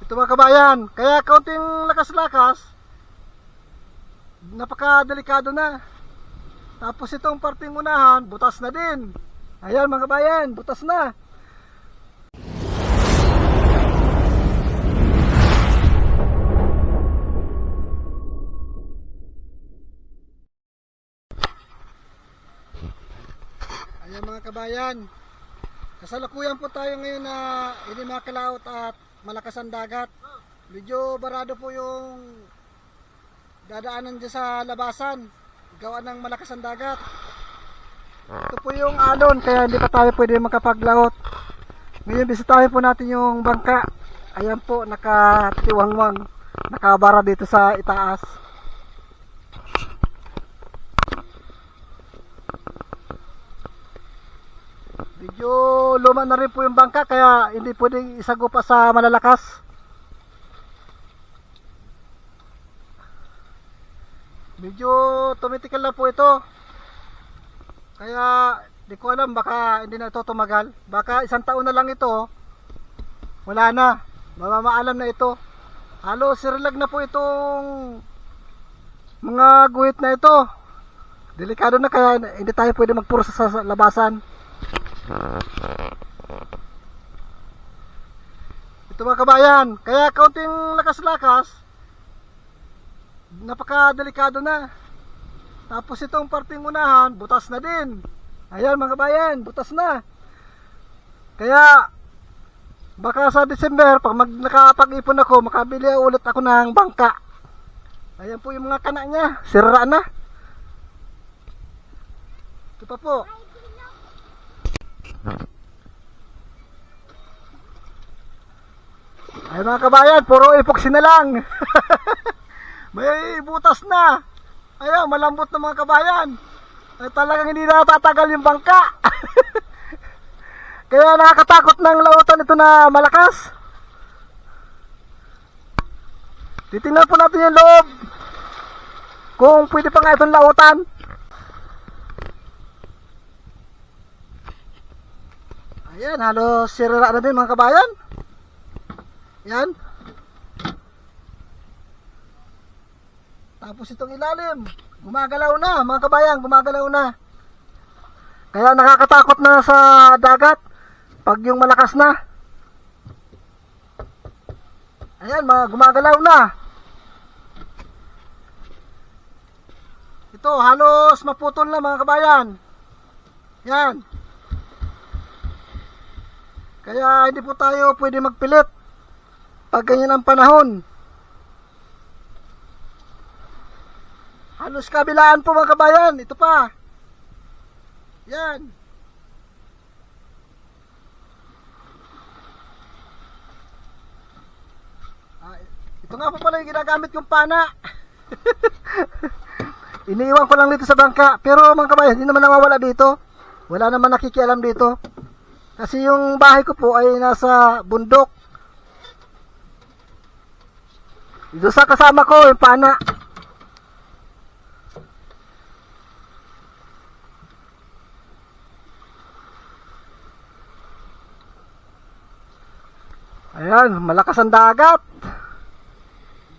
Ito mga kabayan, kaya kaunting lakas-lakas, napaka-delikado na. Tapos itong parting unahan, butas na din. Ayan mga kabayan, butas na. Ayan mga kabayan, kasalukuyan po tayo ngayon na hindi makalaot at malakas ang dagat. Medyo barado po yung dadaanan dyan sa labasan, gawa ng malakas ang dagat. Ito po yung alon, kaya hindi pa tayo pwede makapaglaot. Ngayon bisitahin po natin yung bangka. Ayan po, nakatiwangwang, nakabara dito sa itaas. Medyo luma na rin po yung bangka, kaya hindi pwedeng isago pa sa malalakas. Medyo tumitikal na po ito, kaya di ko alam, baka hindi na ito tumagal. Baka isang taon na lang ito, wala na, mamamaalam na ito. Halos sirilag na po itong mga guhit na ito. Delikado na, kaya hindi tayo pwede magpuro sa labasan. Ito mga kabayan, kaya kaunting lakas-lakas, napaka-delikado na. Tapos itong parting unahan, butas na din. Ayan mga kabayan, butas na. Kaya baka sa December, pag nakapag-ipon ako, makabili ulit ako ng bangka. Ayan po yung mga kana niya, sira na. Ito pa po. Ay mga kabayan, puro epoxy na lang. May butas na. Ayaw, malambot na mga kabayan. Ay talagang hindi na tatagal yung bangka. Kaya nakakatakot ng lautan ito na malakas. Titingnan po natin yung loob, kung pwede pa nga itong lautan. Ayan, halos sirira na din mga kabayan. Yan. Tapos itong ilalim, gumagalaw na mga kabayan, gumagalaw na. Kaya nakakatakot na sa dagat pag yung malakas na. Ayan, gumagalaw na. Ito, halos maputol na mga kabayan. Yan. Kaya hindi po tayo pwede magpilit pag ganyan ang panahon. Halos kabilaan po mga kabayan. Ito pa. Yan. Ito nga po pala yung ginagamit kong pana. Iniiwan ko lang dito sa bangka. Pero mga kabayan, hindi naman nawawala dito. Wala naman nakikialam dito. Kasi yung bahay ko po ay nasa bundok. Dito sa kasama ko, yung pana. Ayan, malakas ang dagat.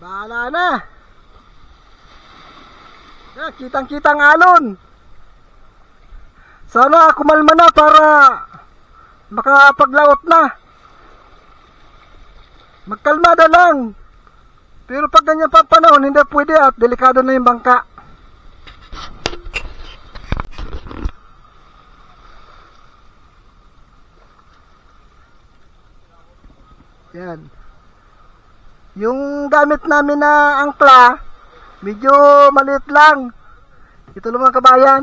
Bahala na. Ayan, kitang-kitang alon. Sana kumalma na para makapaglaot na. Magkalmada lang. Pero pag ganyan pa panahon, hindi pwede at delikado na yung bangka. Yan. Yung gamit namin na angkla, medyo maliit lang. Ito lang mga kabayan.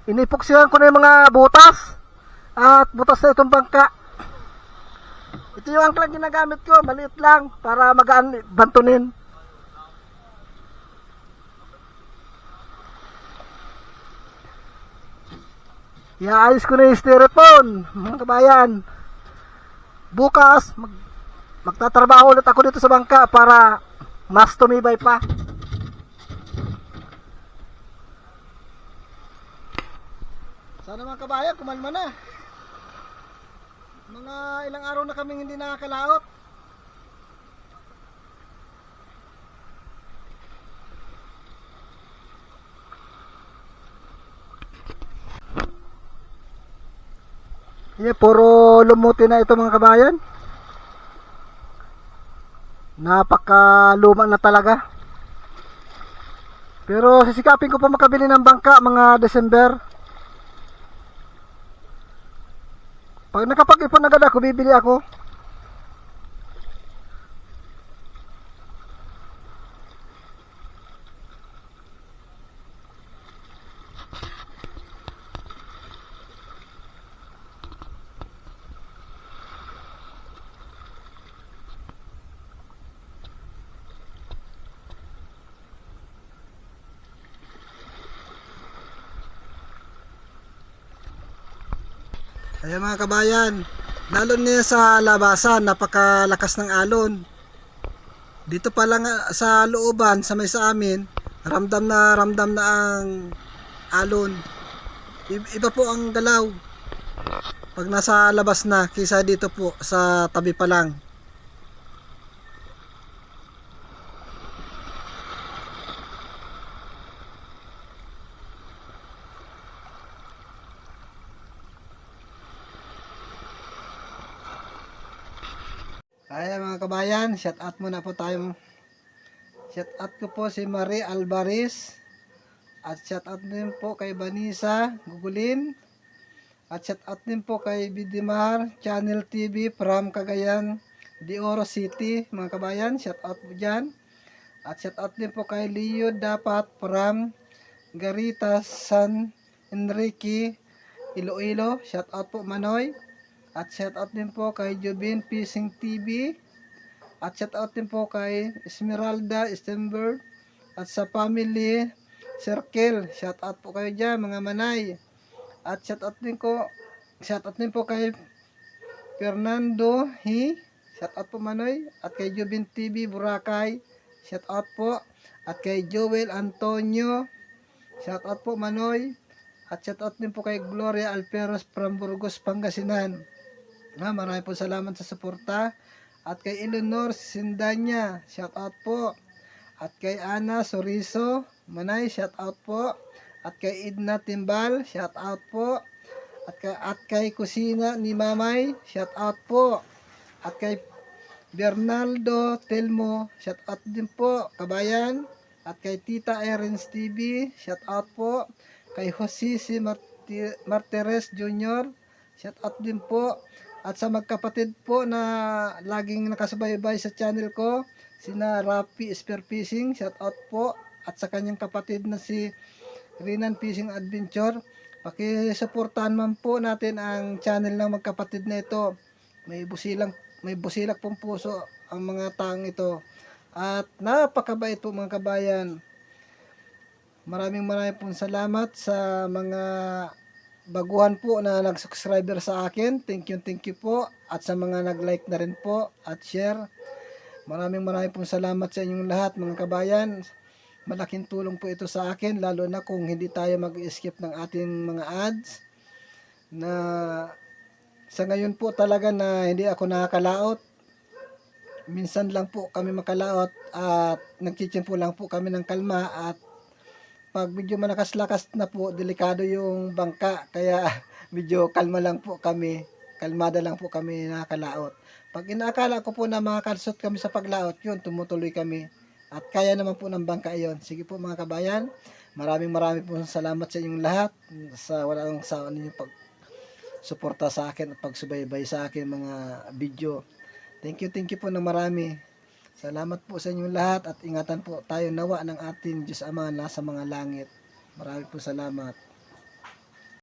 Inipoksihan ko na yung mga butas. At butas na itong bangka. Ito yung angklang ginagamit ko, maliit lang para magaan bantunin. Iaayos ko na yung styrofoam, mga kabayan. Bukas magtatrabaho ulit ako dito sa bangka para mas tumibay pa. Sana mga kabayan, kumalma na. Mga ilang araw na kaming hindi nakakalaot. Yeah, puro lumuti na ito mga kabayan. Napakaluma na talaga. Pero sisikapin ko pa makabili ng bangka mga December. Pag nakapag-ipon agad ako, bibili ako. Ayan mga kabayan, lalo niya sa labasan, napakalakas ng alon. Dito pa lang sa looban, sa may sa amin, ramdam na ang alon. Iba po ang galaw pag nasa labas na kaysa dito po sa tabi pa lang. Ayan mga kabayan, shout out muna po tayo. Shout out ko po si Marie Alvarez. At shout out din po kay Vanessa Gugulin. At shout out din po kay Bidimar Channel TV from Cagayan de Oro City. Mga kabayan, shout out po dyan. At shout out din po kay Leo Dapat from Garita San Enrique Iloilo. Shout out po Manoy. At shout out din po kay Jobin Fishing TV. At shout out din po kay Esmeralda Stenberg. At sa family Circle, shout out po kayo dyan mga manay. At shout out din po kay Fernando shout out po Manoy. At kay Jobin TV Boracay, shout out po. At kay Joel Antonio, shout out po Manoy. At shout out din po kay Gloria Alperos from Burgos, Pangasinan. Maraming po salamat sa suporta. At kay Eleanor Sindanya, shout out po. At kay Ana Soriso Manay, shout out po. At kay Edna Timbal, shout out po. At kay Kusina ni Mamay, shout out po. At kay Bernaldo Telmo, shout out din po kabayan. At kay Tita Erins TV, shout out po. Kay Jose C. Martires Jr., shout out din po. At sa magkapatid po na laging nakasubaybay sa channel ko, sina Rapi Spearfishing, shout out po. At sa kanyang kapatid na si Rinan Fishing Adventure, pakisuportahan man po natin ang channel ng magkapatid na ito. May busilak pong puso ang mga taong ito. At napakabait po mga kabayan. Maraming pong salamat sa mga baguhan po na nag-subscriber sa akin. Thank you po. At sa mga nag-like na rin po at share. Maraming pong salamat sa inyong lahat mga kabayan. Malaking tulong po ito sa akin, lalo na kung hindi tayo mag-skip ng ating mga ads. Na sa ngayon po talaga na hindi ako nakakalaot. Minsan lang po kami makalaot at nagchitsimpo lang po kami ng kalma. At pag medyo malakas-lakas na po, delikado yung bangka. Kaya medyo kalmada lang po kami nakakalaot. Pag inaakala ko po na makakalusot kami sa paglaot, yun, tumutuloy kami. At kaya naman po ng bangka yon. Sige po mga kabayan, maraming po salamat sa inyong lahat sa walang sawang ninyong pagsuporta sa akin at pagsubaybay sa akin mga video. Thank you po ng marami. Salamat po sa inyong lahat at ingatan po tayo nawa ng ating Diyos Ama nasa mga langit. Maraming po salamat.